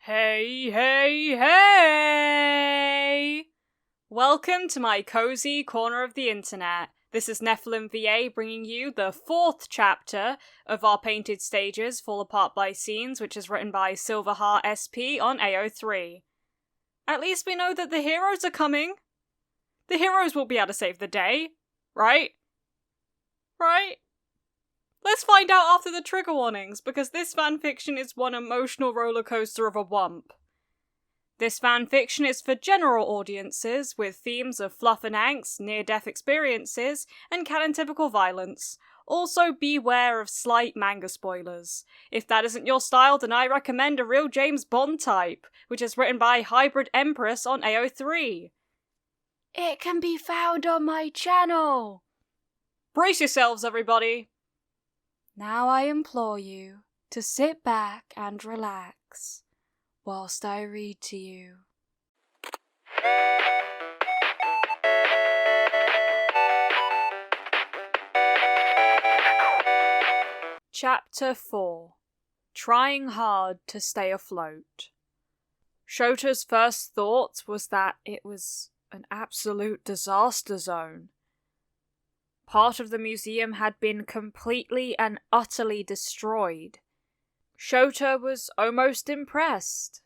Hey, hey, hey! Welcome to my cozy corner of the internet. This is Nephilim VA bringing you the 4th chapter of our Painted Stages Fall Apart by Scenes, which is written by Silverheart SP on AO3. At least we know that the heroes are coming. The heroes will be able to save the day, right? Right? Let's find out after the trigger warnings, because this fanfiction is one emotional rollercoaster of a wump. This fanfiction is for general audiences, with themes of fluff and angst, near-death experiences, and canon-typical violence. Also beware of slight manga spoilers. If that isn't your style, then I recommend a real James Bond type, which is written by Hybrid Empress on AO3. It can be found on my channel! Brace yourselves, everybody! Now I implore you to sit back and relax whilst I read to you. Chapter 4. Trying Hard to Stay Afloat. Shota's first thought was that it was an absolute disaster zone. Part of the museum had been completely and utterly destroyed. Shota was almost impressed.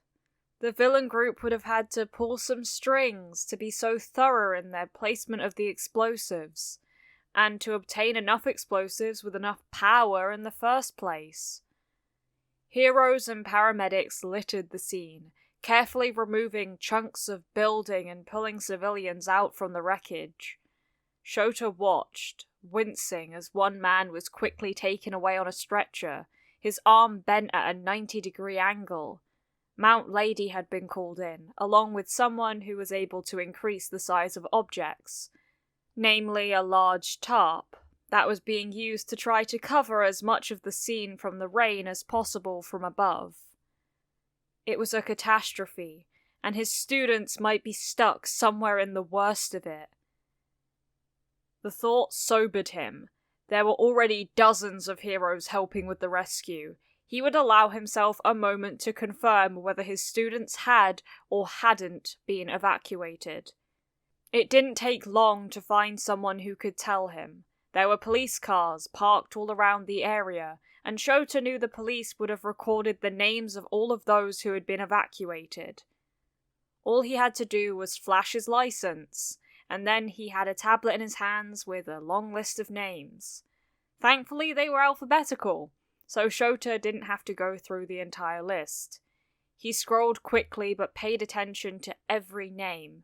The villain group would have had to pull some strings to be so thorough in their placement of the explosives, and to obtain enough explosives with enough power in the first place. Heroes and paramedics littered the scene, carefully removing chunks of building and pulling civilians out from the wreckage. Shota watched, wincing as one man was quickly taken away on a stretcher, his arm bent at a 90-degree angle. Mount Lady had been called in, along with someone who was able to increase the size of objects, namely a large tarp that was being used to try to cover as much of the scene from the rain as possible from above. It was a catastrophe, and his students might be stuck somewhere in the worst of it. The thought sobered him. There were already dozens of heroes helping with the rescue. He would allow himself a moment to confirm whether his students had or hadn't been evacuated. It didn't take long to find someone who could tell him. There were police cars parked all around the area, and Shota knew the police would have recorded the names of all of those who had been evacuated. All he had to do was flash his license, and then he had a tablet in his hands with a long list of names. Thankfully, they were alphabetical, so Shota didn't have to go through the entire list. He scrolled quickly but paid attention to every name.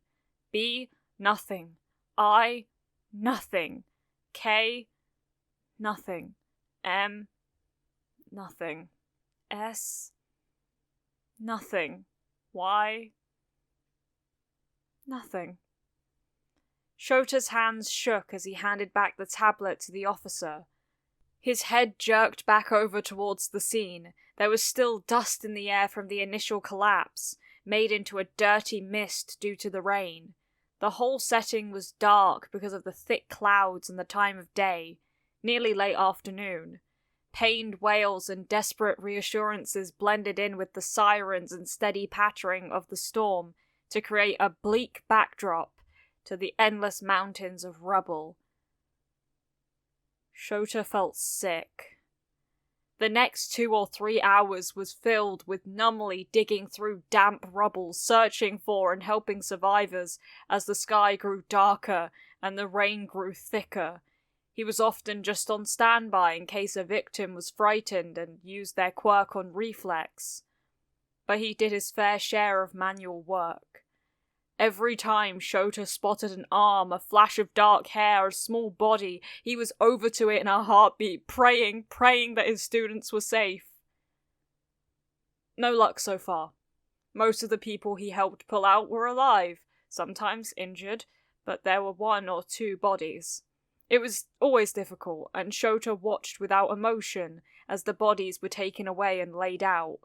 B, nothing. I, nothing. K, nothing. M, nothing. S, nothing. Y, nothing. Shota's hands shook as he handed back the tablet to the officer. His head jerked back over towards the scene. There was still dust in the air from the initial collapse, made into a dirty mist due to the rain. The whole setting was dark because of the thick clouds and the time of day, nearly late afternoon. Pained wails and desperate reassurances blended in with the sirens and steady pattering of the storm to create a bleak backdrop to the endless mountains of rubble. Shota felt sick. The next 2 or 3 hours was filled with numbly digging through damp rubble, searching for and helping survivors as the sky grew darker and the rain grew thicker. He was often just on standby in case a victim was frightened and used their quirk on reflex. But he did his fair share of manual work. Every time Shota spotted an arm, a flash of dark hair, a small body, he was over to it in a heartbeat, praying that his students were safe. No luck so far. Most of the people he helped pull out were alive, sometimes injured, but there were 1 or 2 bodies. It was always difficult, and Shota watched without emotion as the bodies were taken away and laid out.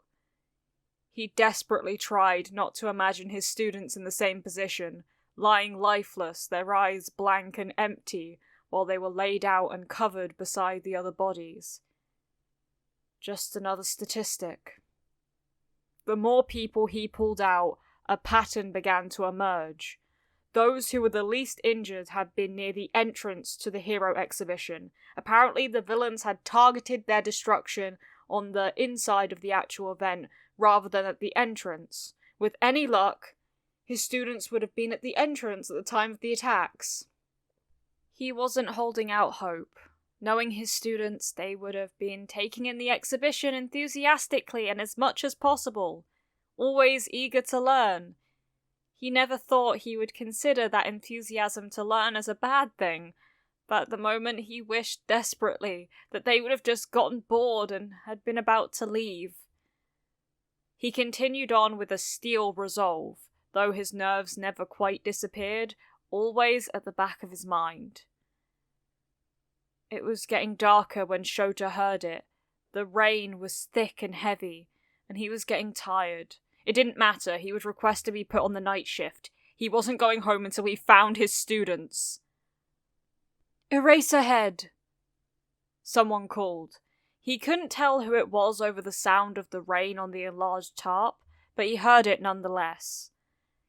He desperately tried not to imagine his students in the same position, lying lifeless, their eyes blank and empty, while they were laid out and covered beside the other bodies. Just another statistic. the more people he pulled out, a pattern began to emerge. Those who were the least injured had been near the entrance to the hero exhibition. Apparently the villains had targeted their destruction on the inside of the actual event rather than at the entrance. With any luck, his students would have been at the entrance at the time of the attacks. He wasn't holding out hope. Knowing his students, they would have been taking in the exhibition enthusiastically and as much as possible, always eager to learn. He never thought he would consider that enthusiasm to learn as a bad thing, but at the moment he wished desperately that they would have just gotten bored and had been about to leave. He continued on with a steel resolve, though his nerves never quite disappeared, always at the back of his mind. It was getting darker when Shota heard it. The rain was thick and heavy, and he was getting tired. It didn't matter, he would request to be put on the night shift. He wasn't going home until he found his students. "Eraserhead!" Someone called. He couldn't tell who it was over the sound of the rain on the enlarged tarp, but he heard it nonetheless.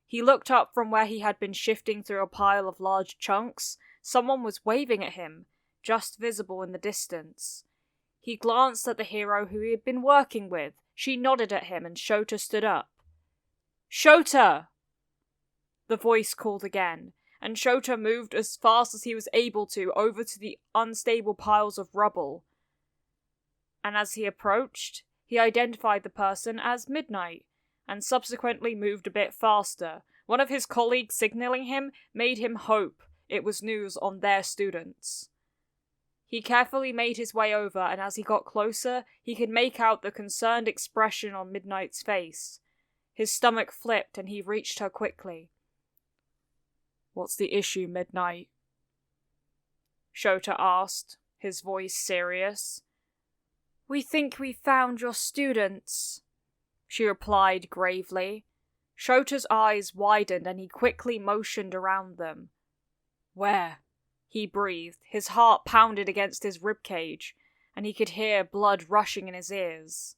He looked up from where he had been shifting through a pile of large chunks. Someone was waving at him, just visible in the distance. He glanced at the hero who he had been working with. She nodded at him and Shota stood up. "Shota!" The voice called again, and Shota moved as fast as he was able to over to the unstable piles of rubble. And as he approached, he identified the person as Midnight, and subsequently moved a bit faster. One of his colleagues signaling him made him hope it was news on their students. He carefully made his way over, and as he got closer, he could make out the concerned expression on Midnight's face. His stomach flipped, and he reached her quickly. "What's the issue, Midnight?" Shota asked, his voice serious. "We think we found your students," she replied gravely. Shota's eyes widened, and he quickly motioned around them. "Where?" He breathed. His heart pounded against his ribcage, and he could hear blood rushing in his ears.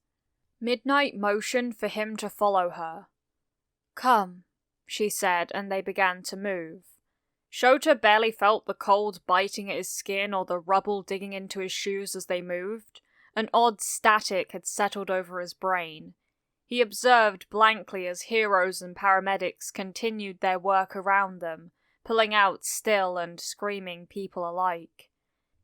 Midnight motioned for him to follow her. "Come," she said, and they began to move. Shota barely felt the cold biting at his skin or the rubble digging into his shoes as they moved. An odd static had settled over his brain. He observed blankly as heroes and paramedics continued their work around them, pulling out still and screaming people alike.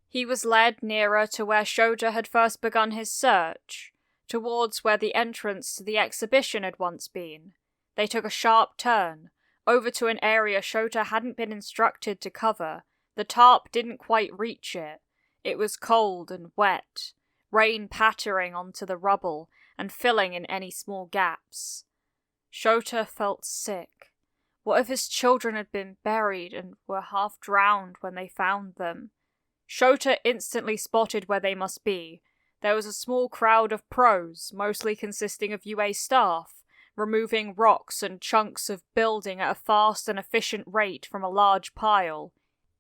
He was led nearer to where Shota had first begun his search, towards where the entrance to the exhibition had once been. They took a sharp turn, over to an area Shota hadn't been instructed to cover. The tarp didn't quite reach it. It was cold and wet, rain pattering onto the rubble and filling in any small gaps. Shota felt sick. What if his children had been buried and were half drowned when they found them? Shota instantly spotted where they must be. There was a small crowd of pros, mostly consisting of UA staff, removing rocks and chunks of building at a fast and efficient rate from a large pile.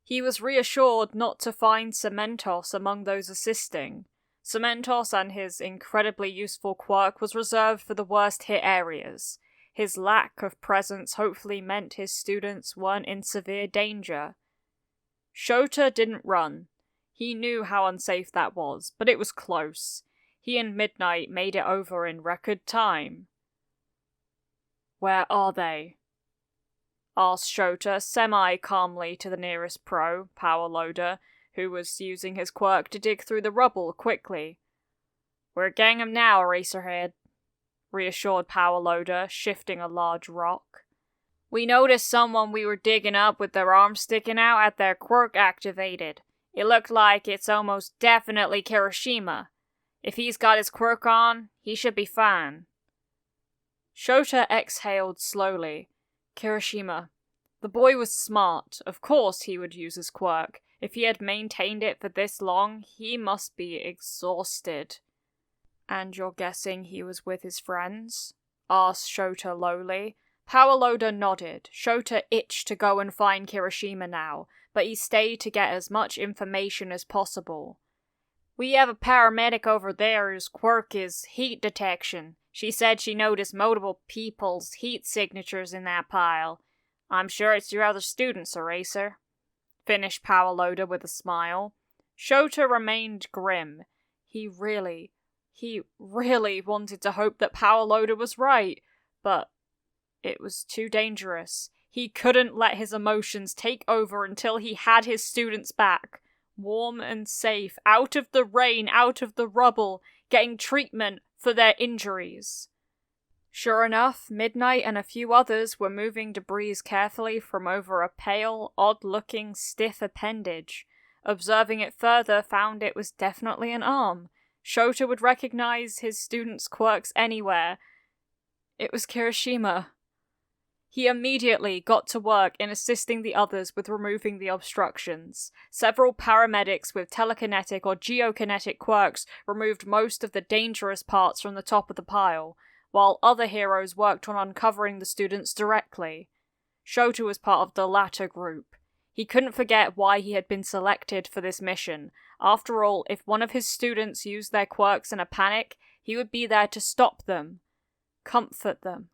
He was reassured not to find Cementos among those assisting. Cementos and his incredibly useful quirk was reserved for the worst hit areas. His lack of presence hopefully meant his students weren't in severe danger. Shota didn't run. He knew how unsafe that was, but it was close. He and Midnight made it over in record time. "Where are they?" asked Shota semi-calmly to the nearest pro, Power Loader, who was using his quirk to dig through the rubble quickly. "We're getting 'em now, Eraserhead," reassured Power Loader, shifting a large rock. "We noticed someone we were digging up with their arms sticking out had their quirk activated. It looked like it's almost definitely Kirishima. If he's got his quirk on, he should be fine." Shota exhaled slowly. Kirishima. The boy was smart. Of course he would use his quirk. If he had maintained it for this long, he must be exhausted. "And you're guessing he was with his friends?" asked Shota lowly. Power Loader nodded. Shota itched to go and find Kirishima now, but he stayed to get as much information as possible. "We have a paramedic over there whose quirk is heat detection. She said she noticed multiple people's heat signatures in that pile. I'm sure it's your other students, Eraser. Finished Power Loader with a smile. Shota remained grim. He really wanted to hope that Power Loader was right, but it was too dangerous. He couldn't let his emotions take over until he had his students back, warm and safe, out of the rain, out of the rubble, getting treatment for their injuries. Sure enough, Midnight and a few others were moving debris carefully from over a pale, odd-looking, stiff appendage. Observing it further, found it was definitely an arm. Shota would recognize his students' quirks anywhere. It was Kirishima. He immediately got to work in assisting the others with removing the obstructions. Several paramedics with telekinetic or geokinetic quirks removed most of the dangerous parts from the top of the pile, while other heroes worked on uncovering the students directly. Shota was part of the latter group. He couldn't forget why he had been selected for this mission. After all, if one of his students used their quirks in a panic, he would be there to stop them, comfort them.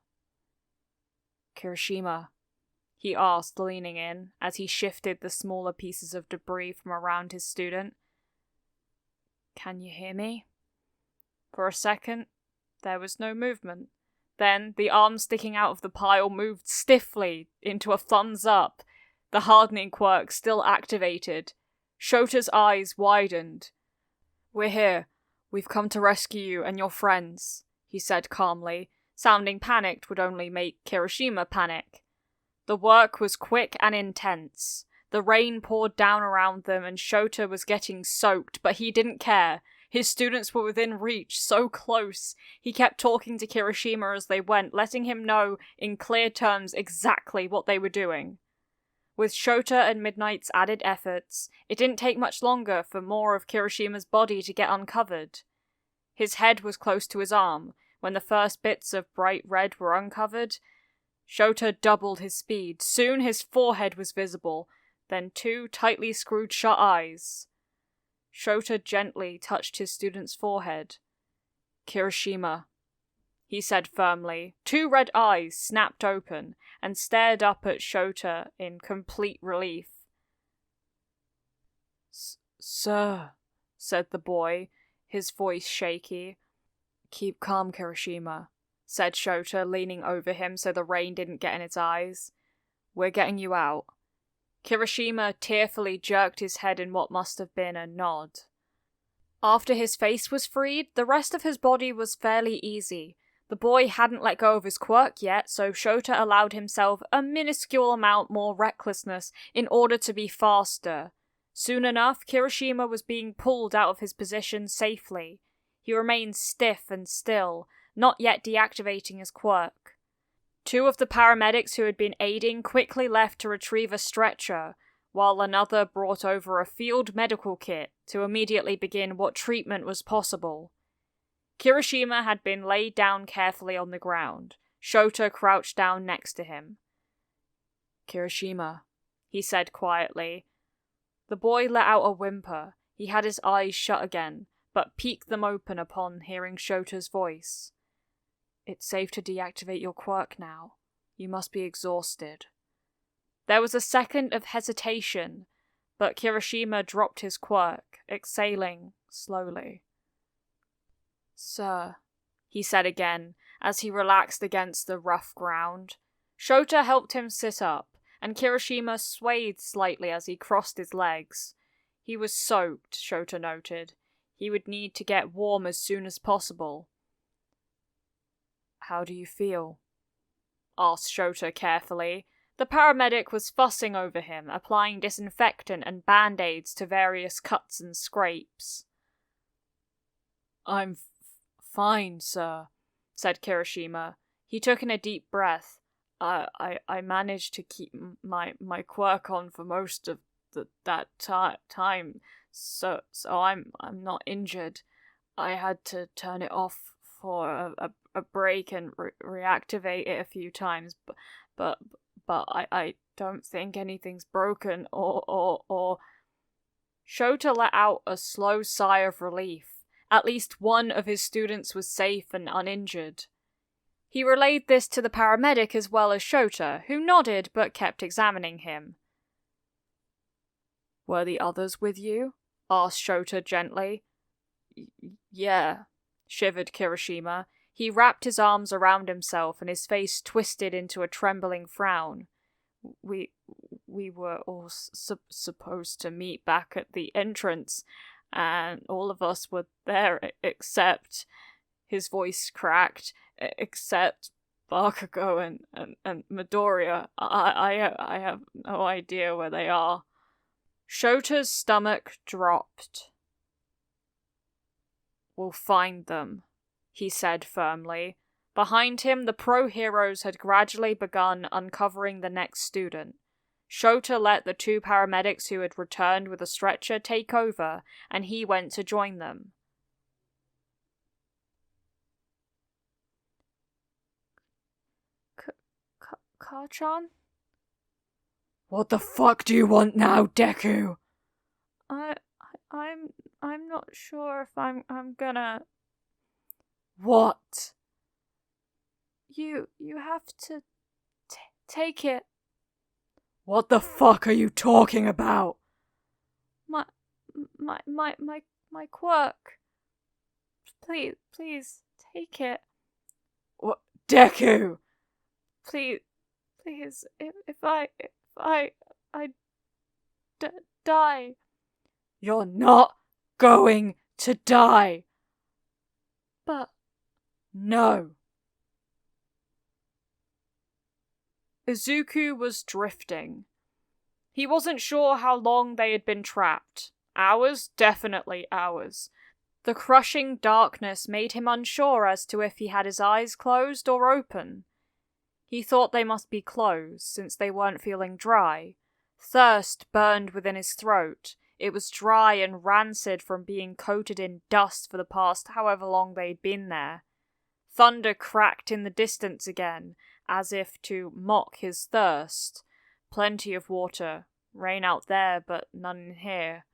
Kirishima, he asked, leaning in, as he shifted the smaller pieces of debris from around his student. Can you hear me? For a second, there was no movement. Then, the arm sticking out of the pile moved stiffly into a thumbs up, the hardening quirk still activated. Shota's eyes widened. We're here. We've come to rescue you and your friends, he said calmly. Sounding panicked would only make Kirishima panic. The work was quick and intense. The rain poured down around them and Shota was getting soaked, but he didn't care. His students were within reach, so close. He kept talking to Kirishima as they went, letting him know in clear terms exactly what they were doing. With Shota and Midnight's added efforts, it didn't take much longer for more of Kirishima's body to get uncovered. His head was close to his arm. When the first bits of bright red were uncovered, Shota doubled his speed. Soon his forehead was visible, then two tightly screwed shut eyes. Shota gently touched his student's forehead. Kirishima, he said firmly. Two red eyes snapped open and stared up at Shota in complete relief. Sir, said the boy, his voice shaky. Keep calm, Kirishima, said Shota, leaning over him so the rain didn't get in his eyes. We're getting you out. Kirishima tearfully jerked his head in what must have been a nod. After his face was freed, the rest of his body was fairly easy. The boy hadn't let go of his quirk yet, so Shota allowed himself a minuscule amount more recklessness in order to be faster. Soon enough, Kirishima was being pulled out of his position safely. He remained stiff and still, not yet deactivating his quirk. Two of the paramedics who had been aiding quickly left to retrieve a stretcher, while another brought over a field medical kit to immediately begin what treatment was possible. Kirishima had been laid down carefully on the ground. Shota crouched down next to him. Kirishima, he said quietly. The boy let out a whimper. He had his eyes shut again, but peeked them open upon hearing Shota's voice. It's safe to deactivate your quirk now. You must be exhausted. There was a second of hesitation, but Kirishima dropped his quirk, exhaling slowly. Sir, he said again, as he relaxed against the rough ground. Shota helped him sit up, and Kirishima swayed slightly as he crossed his legs. He was soaked, Shota noted. He would need to get warm as soon as possible. How do you feel? Asked Shota carefully. The paramedic was fussing over him, applying disinfectant and band-aids to various cuts and scrapes. I'm fine, sir, said Kirishima. He took in a deep breath. I managed to keep my quirk on for most of that time, so I'm not injured. I had to turn it off for a break and reactivate it a few times, but I don't think anything's broken or... Shota let out a slow sigh of relief. At least one of his students was safe and uninjured. He relayed this to the paramedic as well as Shota, who nodded but kept examining him. "Were the others with you?" asked Shota gently. Yeah, shivered Kirishima. He wrapped his arms around himself and his face twisted into a trembling frown. We were all supposed to meet back at the entrance, and all of us were there except... His voice cracked. Except Bakugo and Midoriya. I have no idea where they are. Shota's stomach dropped. "We'll find them," he said firmly. Behind him, the pro-heroes had gradually begun uncovering the next student. Shota let the two paramedics who had returned with a stretcher take over, and he went to join them. Ka-chan? "What the fuck do you want now, Deku?" I'm not sure if I'm gonna... "What?" You have to take it. "What the fuck are you talking about?" My quirk. Please, take it. "What, Deku?" Please, if I die. "You're not going to die." "But..." "No." Izuku was drifting. He wasn't sure how long they had been trapped. Hours? Definitely hours. The crushing darkness made him unsure as to if he had his eyes closed or open. He thought they must be closed, since they weren't feeling dry. Thirst burned within his throat. It was dry and rancid from being coated in dust for the past however long they'd been there. Thunder cracked in the distance again, as if to mock his thirst. Plenty of water. Rain out there, but none in here.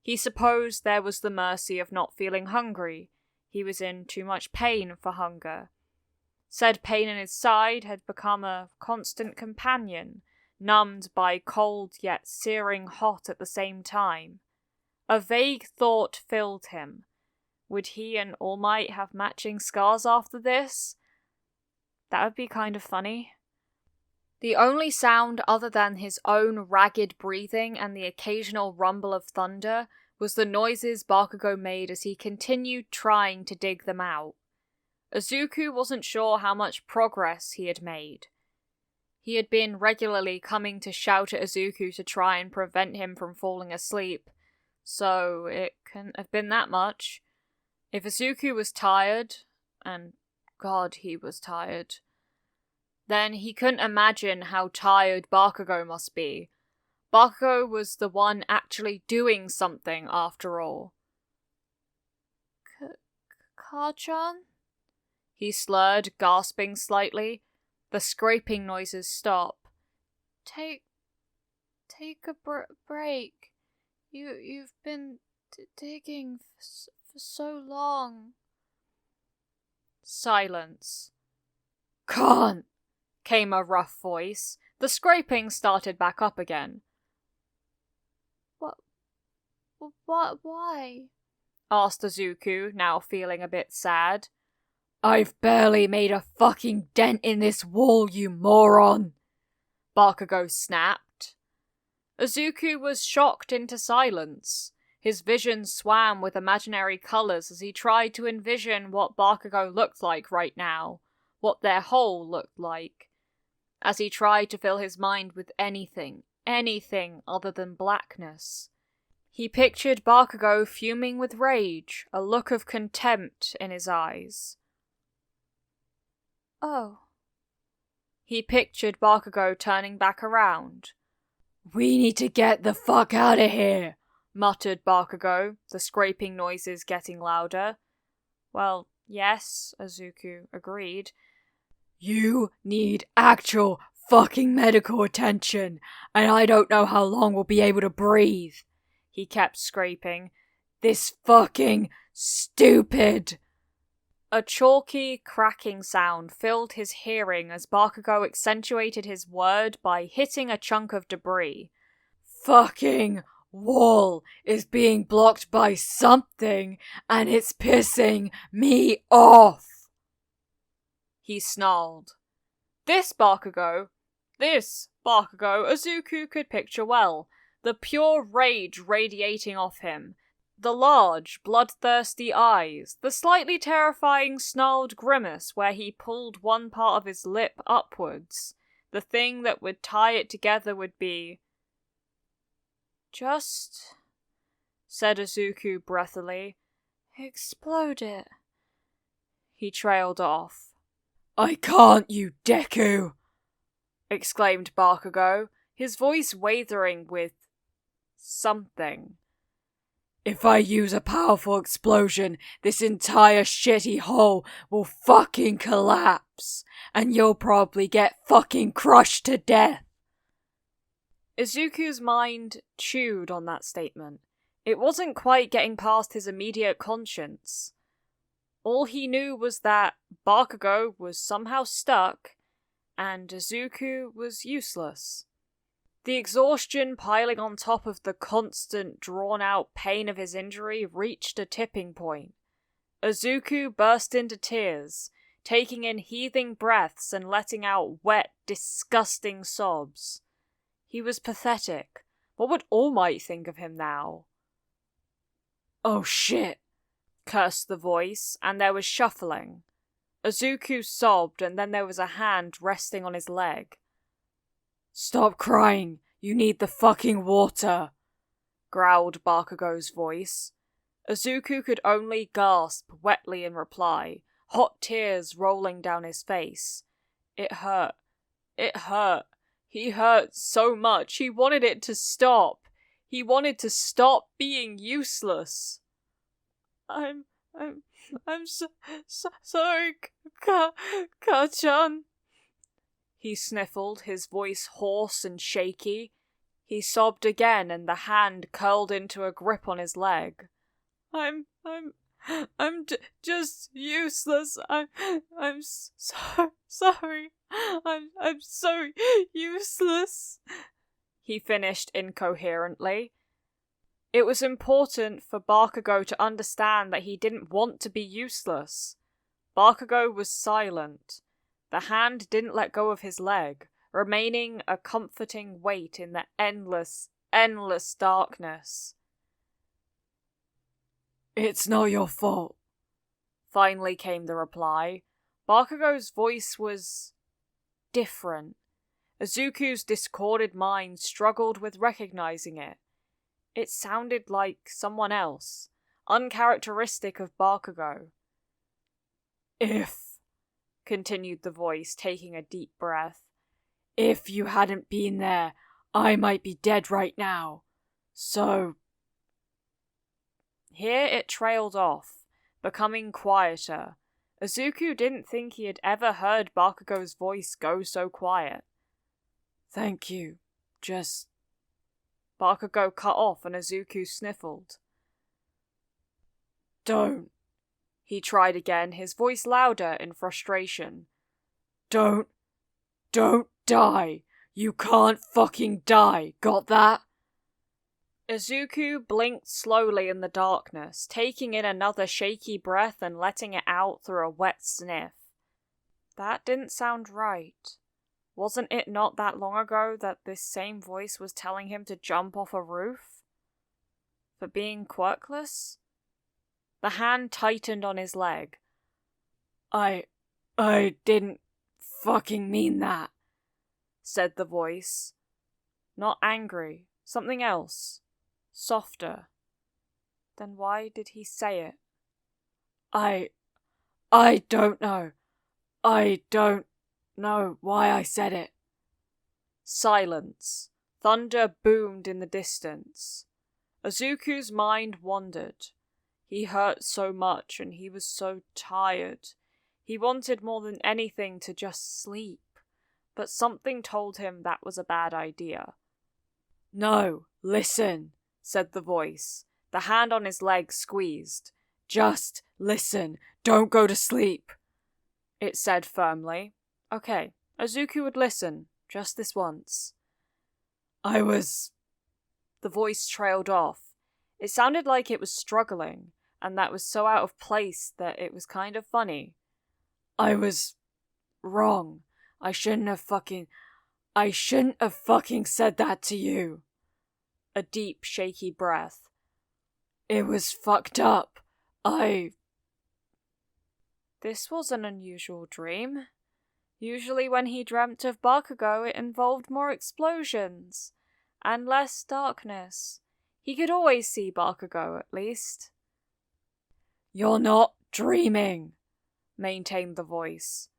He supposed there was the mercy of not feeling hungry. He was in too much pain for hunger. Said pain in his side had become a constant companion, numbed by cold yet searing hot at the same time. A vague thought filled him. Would he and All Might have matching scars after this? That would be kind of funny. The only sound other than his own ragged breathing and the occasional rumble of thunder was the noises Bakugo made as he continued trying to dig them out. Izuku wasn't sure how much progress he had made. He had been regularly coming to shout at Izuku to try and prevent him from falling asleep, so it couldn't have been that much. If Izuku was tired, and God, he was tired, then he couldn't imagine how tired Bakugo must be. Bakugo was the one actually doing something, after all. Ka-chan? He slurred, gasping slightly. The scraping noises stopped. Take a break. You've been digging for so long. Silence. "Can't!" came a rough voice. The scraping started back up again. What? Why? Asked Izuku, now feeling a bit sad. "I've barely made a fucking dent in this wall, you moron!" Bakugo snapped. Izuku was shocked into silence. His vision swam with imaginary colours as he tried to envision what Bakugo looked like right now, what their whole looked like. As he tried to fill his mind with anything other than blackness. He pictured Bakugo fuming with rage, a look of contempt in his eyes. Oh. He pictured Bakugo turning back around. "We need to get the fuck out of here," muttered Bakugo, the scraping noises getting louder. Well, yes, Izuku agreed. "You need actual fucking medical attention, and I don't know how long we'll be able to breathe," he kept scraping. "This fucking Stupid! A chalky, cracking sound filled his hearing as Bakugo accentuated his word by hitting a chunk of debris. Fucking wall is being blocked by something, and it's pissing me off! He snarled. This Bakugo, Izuku could picture well, the pure rage radiating off him. The large, bloodthirsty eyes, the slightly terrifying snarled grimace where he pulled one part of his lip upwards. The thing that would tie it together would be... Just... said Izuku breathily. Explode it. He trailed off. I can't, you Deku! Exclaimed Bakugo, his voice wavering with... something. If I use a powerful explosion, this entire shitty hole will fucking collapse, and you'll probably get fucking crushed to death. Izuku's mind chewed on that statement. It wasn't quite getting past his immediate conscience. All he knew was that Bakugo was somehow stuck, and Izuku was useless. The exhaustion piling on top of the constant, drawn-out pain of his injury reached a tipping point. Izuku burst into tears, taking in heaving breaths and letting out wet, disgusting sobs. He was pathetic. What would All Might think of him now? Oh shit, cursed the voice, and there was shuffling. Izuku sobbed, and then there was a hand resting on his leg. Stop crying, you need the fucking water, growled Bakugo's voice. Izuku could only gasp wetly in reply, hot tears rolling down his face. It hurt. It hurt. He hurt so much, he wanted it to stop. He wanted to stop being useless. I'm sorry, Ka-chan. He sniffled, his voice hoarse and shaky. He sobbed again, and the hand curled into a grip on his leg. I'm just useless. I'm so sorry. I'm so useless. He finished incoherently. It was important for Bakugo to understand that he didn't want to be useless. Bakugo was silent. The hand didn't let go of his leg, remaining a comforting weight in the endless, endless darkness. It's not your fault, finally came the reply. Bakugo's voice was... different. Izuku's discorded mind struggled with recognizing it. It sounded like someone else, uncharacteristic of Bakugo. If, continued the voice, taking a deep breath, if you hadn't been there, I might be dead right now. So... Here it trailed off, becoming quieter. Izuku didn't think he had ever heard Bakugo's voice go so quiet. Thank you. Just... Bakugo cut off and Izuku sniffled. Don't. He tried again, his voice louder in frustration. Don't die. You can't fucking die. Got that? Izuku blinked slowly in the darkness, taking in another shaky breath and letting it out through a wet sniff. That didn't sound right. Wasn't it not that long ago that this same voice was telling him to jump off a roof? For being quirkless? The hand tightened on his leg. I didn't fucking mean that, said the voice. Not angry, something else. Softer. Then why did he say it? I don't know. I don't know why I said it. Silence. Thunder boomed in the distance. Izuku's mind wandered. He hurt so much and he was so tired. He wanted more than anything to just sleep. But something told him that was a bad idea. No, listen, said the voice. The hand on his leg squeezed. Just listen. Don't go to sleep, it said firmly. Okay, Izuku would listen, just this once. The voice trailed off. It sounded like it was struggling, and that was so out of place that it was kind of funny. I was wrong. I shouldn't have fucking said that to you. A deep, shaky breath. It was fucked up. This was an unusual dream. Usually when he dreamt of Bakugo, it involved more explosions and less darkness. He could always see Bakugo, at least. You're not dreaming, maintained the voice.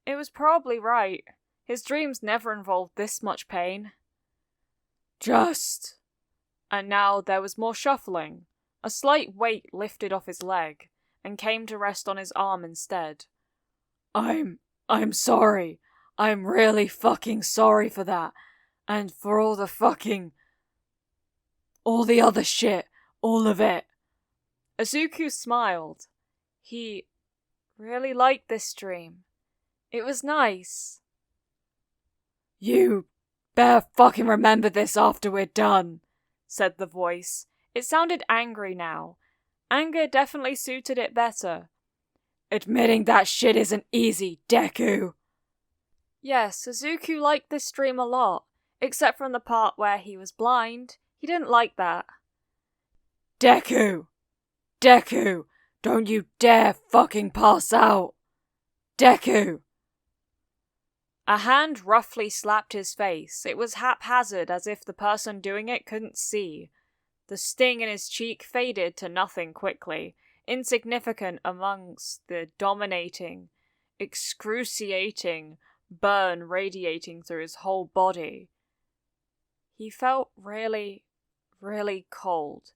It was probably right. His dreams never involved this much pain. And now there was more shuffling. A slight weight lifted off his leg and came to rest on his arm instead. I'm sorry. I'm really fucking sorry for that. And for all the other shit. All of it. Izuku smiled. He really liked this dream. It was nice. You better fucking remember this after we're done, said the voice. It sounded angry now. Anger definitely suited it better. Admitting that shit isn't easy, Deku. Yes, Izuku liked this dream a lot, except from the part where he was blind. He didn't like that. Deku! Don't you dare fucking pass out! Deku! A hand roughly slapped his face. It was haphazard, as if the person doing it couldn't see. The sting in his cheek faded to nothing quickly, insignificant amongst the dominating, excruciating burn radiating through his whole body. He felt really, really cold.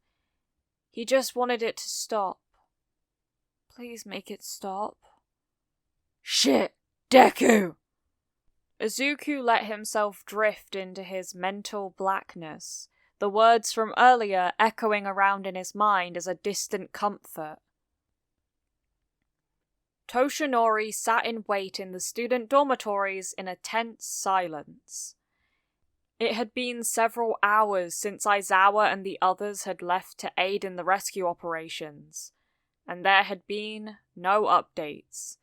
He just wanted it to stop. Please make it stop. Shit, Deku! Izuku let himself drift into his mental blackness, the words from earlier echoing around in his mind as a distant comfort. Toshinori sat in wait in the student dormitories in a tense silence. It had been several hours since Aizawa and the others had left to aid in the rescue operations, and there had been no updates.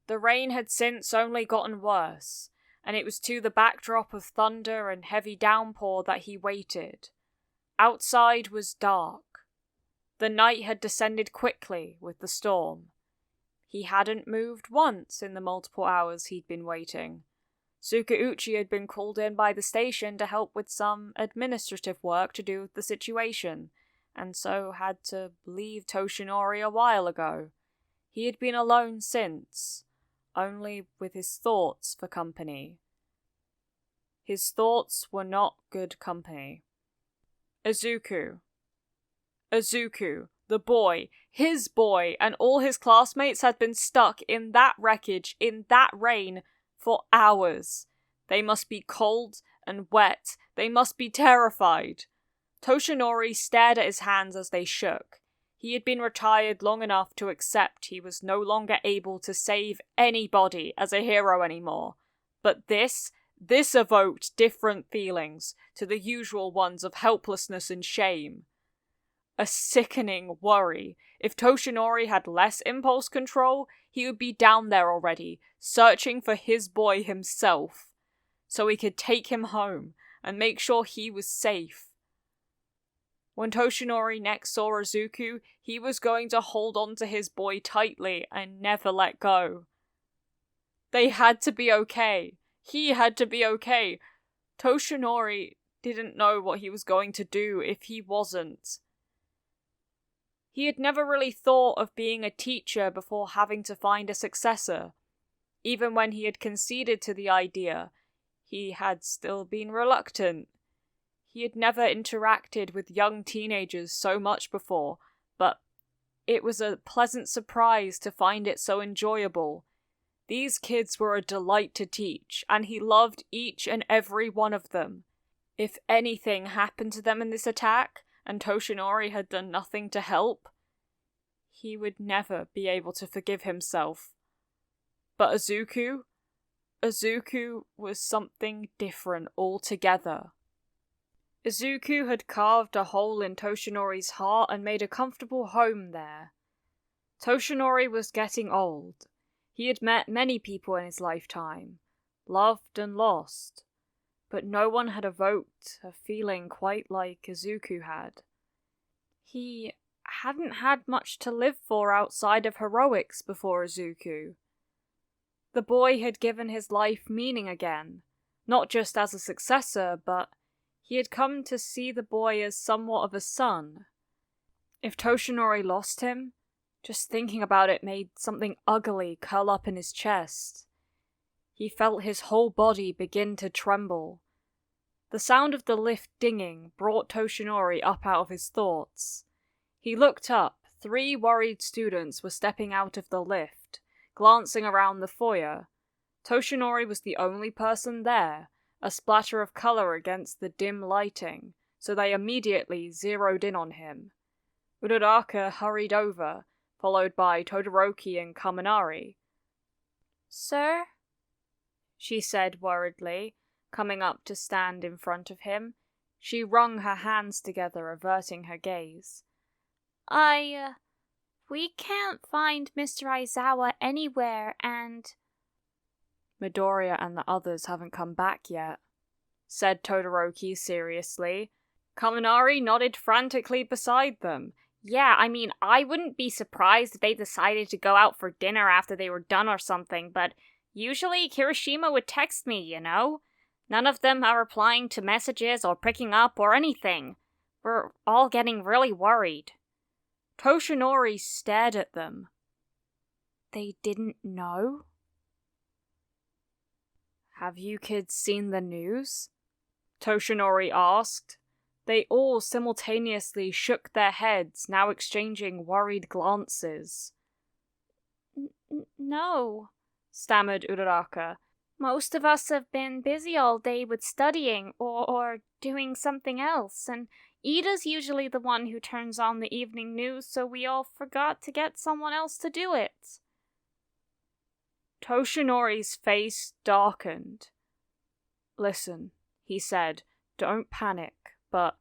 The rain had since only gotten worse, and it was to the backdrop of thunder and heavy downpour that he waited. Outside was dark. The night had descended quickly with the storm. He hadn't moved once in the multiple hours he'd been waiting. Tsukauchi had been called in by the station to help with some administrative work to do with the situation, and so had to leave Toshinori a while ago. He had been alone since, only with his thoughts for company. His thoughts were not good company. Izuku, the boy, his boy, and all his classmates had been stuck in that wreckage, in that rain, for hours. They must be cold and wet. They must be terrified. Toshinori stared at his hands as they shook. He had been retired long enough to accept he was no longer able to save anybody as a hero anymore. But this evoked different feelings to the usual ones of helplessness and shame. A sickening worry. If Toshinori had less impulse control, he would be down there already, searching for his boy himself, so he could take him home and make sure he was safe. When Toshinori next saw Izuku, he was going to hold on to his boy tightly and never let go. They had to be okay. He had to be okay. Toshinori didn't know what he was going to do if he wasn't. He had never really thought of being a teacher before having to find a successor. Even when he had conceded to the idea, he had still been reluctant. He had never interacted with young teenagers so much before, but it was a pleasant surprise to find it so enjoyable. These kids were a delight to teach, and he loved each and every one of them. If anything happened to them in this attack, and Toshinori had done nothing to help, he would never be able to forgive himself. But Izuku was something different altogether. Izuku had carved a hole in Toshinori's heart and made a comfortable home there. Toshinori was getting old. He had met many people in his lifetime, loved and lost, but no one had evoked a feeling quite like Izuku had. He hadn't had much to live for outside of heroics before Izuku. The boy had given his life meaning again, not just as a successor, but he had come to see the boy as somewhat of a son. If Toshinori lost him, just thinking about it made something ugly curl up in his chest. He felt his whole body begin to tremble. The sound of the lift dinging brought Toshinori up out of his thoughts. He looked up. 3 worried students were stepping out of the lift, glancing around the foyer. Toshinori was the only person there, a splatter of color against the dim lighting, so they immediately zeroed in on him. Uraraka hurried over, followed by Todoroki and Kaminari. "Sir?" she said worriedly, coming up to stand in front of him. She wrung her hands together, averting her gaze. We can't find Mr. Aizawa anywhere, and..." "Midoriya and the others haven't come back yet," said Todoroki seriously. Kaminari nodded frantically beside them. "Yeah, I mean, I wouldn't be surprised if they decided to go out for dinner after they were done or something, but usually Kirishima would text me, you know? None of them are replying to messages or picking up or anything. We're all getting really worried." Toshinori stared at them. "They didn't know?" "Have you kids seen the news?" Toshinori asked. They all simultaneously shook their heads, now exchanging worried glances. No, stammered Uraraka. "Most of us have been busy all day with studying or doing something else, and Ida's usually the one who turns on the evening news, so we all forgot to get someone else to do it." Toshinori's face darkened. "Listen," he said, "don't panic, but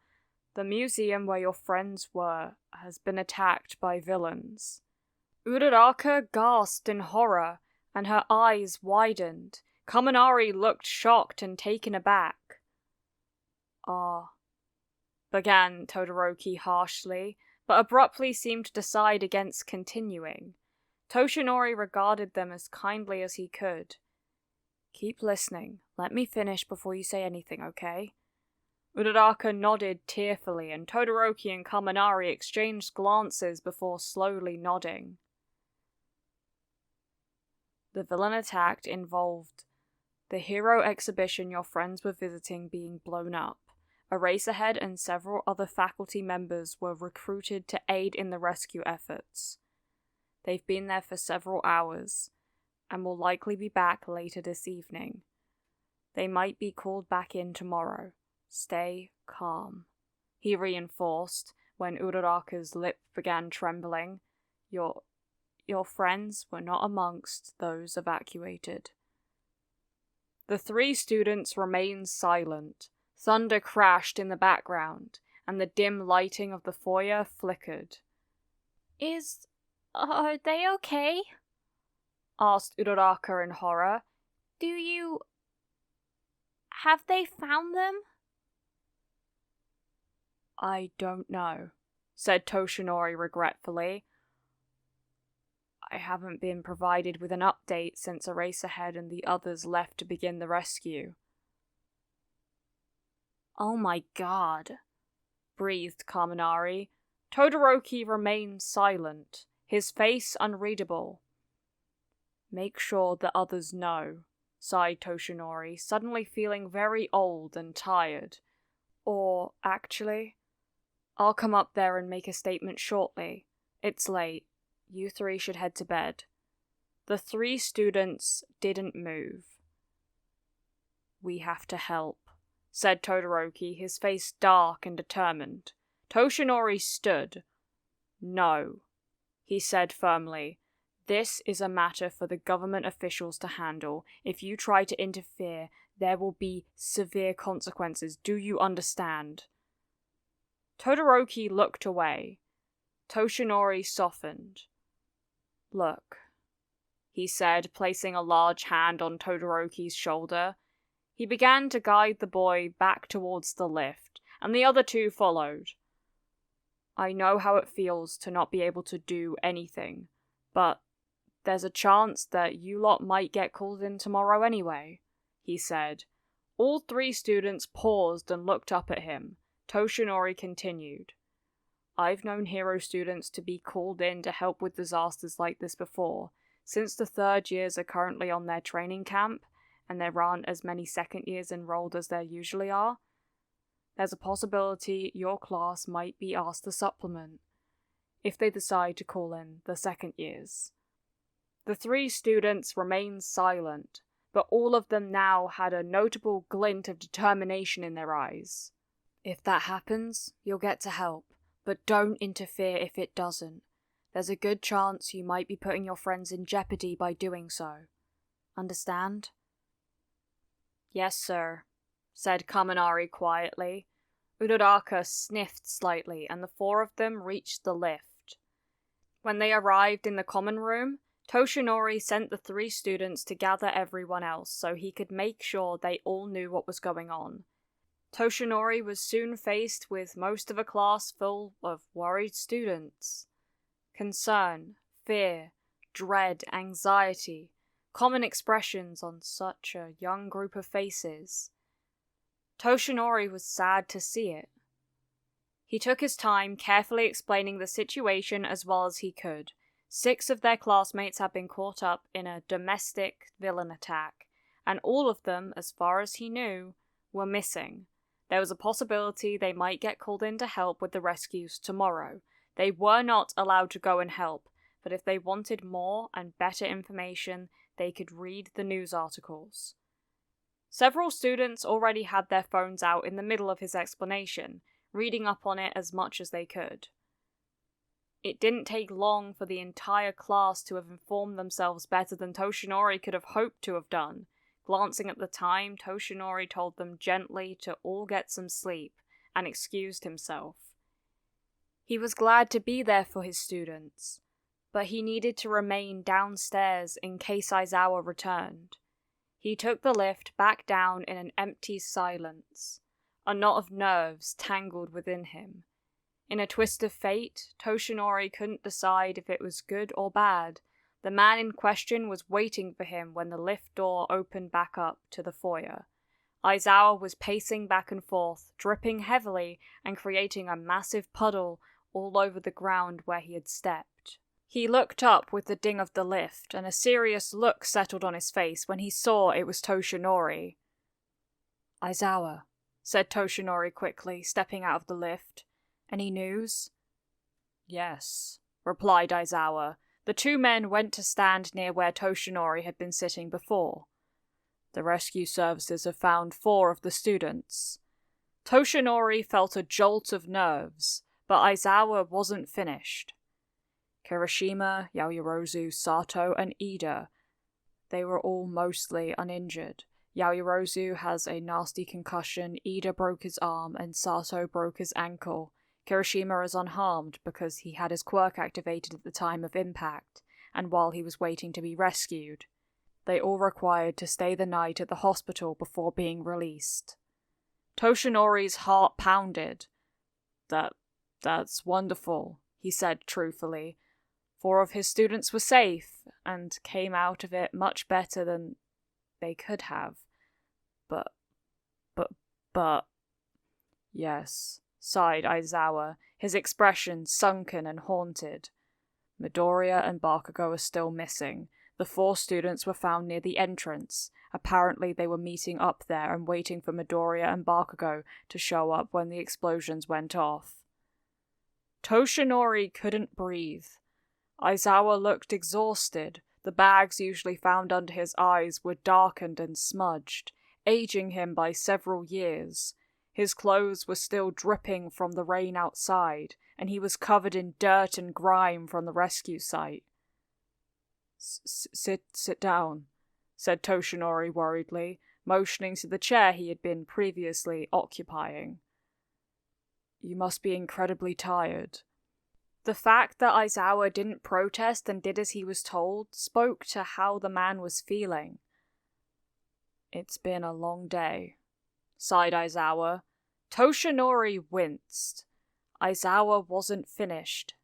the museum where your friends were has been attacked by villains." Uraraka gasped in horror, and her eyes widened. Kaminari looked shocked and taken aback. Began Todoroki harshly, but abruptly seemed to decide against continuing. Toshinori regarded them as kindly as he could. "Keep listening. Let me finish before you say anything, okay?" Uraraka nodded tearfully, and Todoroki and Kaminari exchanged glances before slowly nodding. The villain attack involved the hero exhibition your friends were visiting being blown up. Eraserhead and several other faculty members were recruited to aid in the rescue efforts. They've been there for several hours, and will likely be back later this evening. They might be called back in tomorrow. Stay calm," he reinforced when Uraraka's lip began trembling. Your friends were not amongst those evacuated." The 3 students remained silent. Thunder crashed in the background, and the dim lighting of the foyer flickered. Are they okay?" asked Uraraka in horror. Have they found them?" "I don't know," said Toshinori regretfully. "I haven't been provided with an update since Eraserhead and the others left to begin the rescue." "Oh my god," breathed Kaminari. Todoroki remained silent, his face unreadable. "Make sure the others know," sighed Toshinori, suddenly feeling very old and tired. "Or, actually, I'll come up there and make a statement shortly. It's late. You 3 should head to bed." The 3 students didn't move. "We have to help," said Todoroki, his face dark and determined. Toshinori stood. "No." he said firmly. "This is a matter for the government officials to handle. If you try to interfere, there will be severe consequences. Do you understand?" Todoroki looked away. Toshinori softened. "Look," he said, placing a large hand on Todoroki's shoulder. He began to guide the boy back towards the lift, and the other two followed. "I know how it feels to not be able to do anything, but there's a chance that you lot might get called in tomorrow anyway," he said. All three students paused and looked up at him. Toshinori continued. "I've known hero students to be called in to help with disasters like this before. Since the third years are currently on their training camp, and there aren't as many second years enrolled as there usually are, there's a possibility your class might be asked to supplement, if they decide to call in the second years." The three students remained silent, but all of them now had a notable glint of determination in their eyes. "If that happens, you'll get to help, but don't interfere if it doesn't. There's a good chance you might be putting your friends in jeopardy by doing so. Understand?" "Yes, sir," said Kaminari quietly. Uraraka sniffed slightly, and the four of them reached the lift. When they arrived in the common room, Toshinori sent the three students to gather everyone else so he could make sure they all knew what was going on. Toshinori was soon faced with most of a class full of worried students. Concern, fear, dread, anxiety, common expressions on such a young group of faces. Toshinori was sad to see it. He took his time, carefully explaining the situation as well as he could. 6 of their classmates had been caught up in a domestic villain attack, and all of them, as far as he knew, were missing. There was a possibility they might get called in to help with the rescues tomorrow. They were not allowed to go and help, but if they wanted more and better information, they could read the news articles. Several students already had their phones out in the middle of his explanation, reading up on it as much as they could. It didn't take long for the entire class to have informed themselves better than Toshinori could have hoped to have done. Glancing at the time, Toshinori told them gently to all get some sleep, and excused himself. He was glad to be there for his students, but he needed to remain downstairs in case Aizawa returned. He took the lift back down in an empty silence. A knot of nerves tangled within him. In a twist of fate, Toshinori couldn't decide if it was good or bad. The man in question was waiting for him when the lift door opened back up to the foyer. Aizawa was pacing back and forth, dripping heavily and creating a massive puddle all over the ground where he had stepped. He looked up with the ding of the lift, and a serious look settled on his face when he saw it was Toshinori. "Aizawa," said Toshinori quickly, stepping out of the lift. "Any news?" "Yes," replied Aizawa. The two men went to stand near where Toshinori had been sitting before. "The rescue services have found 4 of the students." Toshinori felt a jolt of nerves, but Aizawa wasn't finished. "Kirishima, Yaoyorozu, Sato, and Ida. They were all mostly uninjured. Yaoyorozu has a nasty concussion, Ida broke his arm, and Sato broke his ankle. Kirishima is unharmed because he had his quirk activated at the time of impact, and while he was waiting to be rescued. They all required to stay the night at the hospital before being released." Toshinori's heart pounded. That's wonderful," he said truthfully. 4 of his students were safe, and came out of it much better than they could have. But... Yes, sighed Aizawa, his expression sunken and haunted. "Midoriya and Bakugo are still missing. The 4 students were found near the entrance. Apparently they were meeting up there and waiting for Midoriya and Bakugo to show up when the explosions went off." Toshinori couldn't breathe. Aizawa looked exhausted. The bags usually found under his eyes were darkened and smudged, aging him by several years. His clothes were still dripping from the rain outside, and he was covered in dirt and grime from the rescue site. Sit down, said Toshinori worriedly, motioning to the chair he had been previously occupying. You must be incredibly tired. The fact that Aizawa didn't protest and did as he was told spoke to how the man was feeling. It's been a long day, sighed Aizawa. Toshinori winced. Aizawa wasn't finished.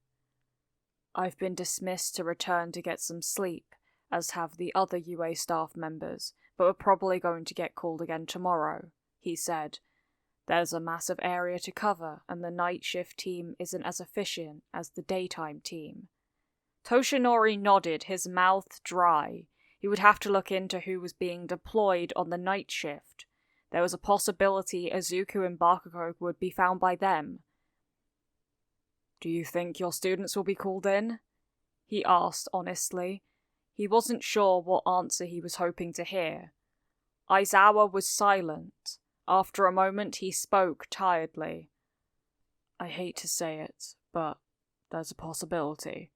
I've been dismissed to return to get some sleep, as have the other UA staff members, but we're probably going to get called again tomorrow, he said. There's a massive area to cover, and the night shift team isn't as efficient as the daytime team. Toshinori nodded, his mouth dry. He would have to look into who was being deployed on the night shift. There was a possibility Izuku and Bakugo would be found by them. Do you think your students will be called in? He asked honestly. He wasn't sure what answer he was hoping to hear. Aizawa was silent. After a moment he spoke tiredly. I hate to say it, but there's a possibility.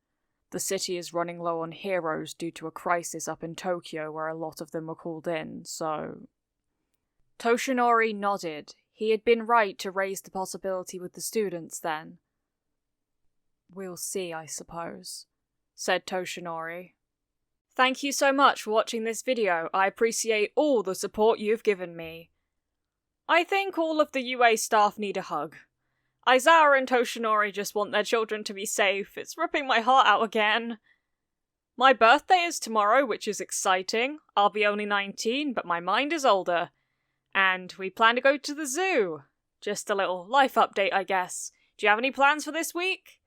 The city is running low on heroes due to a crisis up in Tokyo where a lot of them were called in, so... Toshinori nodded. He had been right to raise the possibility with the students then. We'll see, I suppose, said Toshinori. Thank you so much for watching this video. I appreciate all the support you've given me. I think all of the UA staff need a hug. Aizawa and Toshinori just want their children to be safe. It's ripping my heart out again. My birthday is tomorrow, which is exciting. I'll be only 19, but my mind is older. And we plan to go to the zoo. Just a little life update, I guess. Do you have any plans for this week?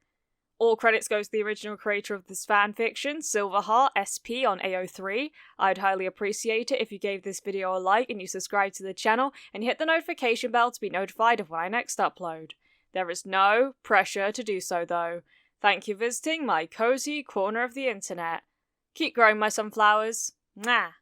All credits goes to the original creator of this fanfiction, Silverheart SP on AO3. I'd highly appreciate it if you gave this video a like and you subscribe to the channel and hit the notification bell to be notified of when I next upload. There is no pressure to do so though. Thank you for visiting my cozy corner of the internet. Keep growing my sunflowers. Mwah.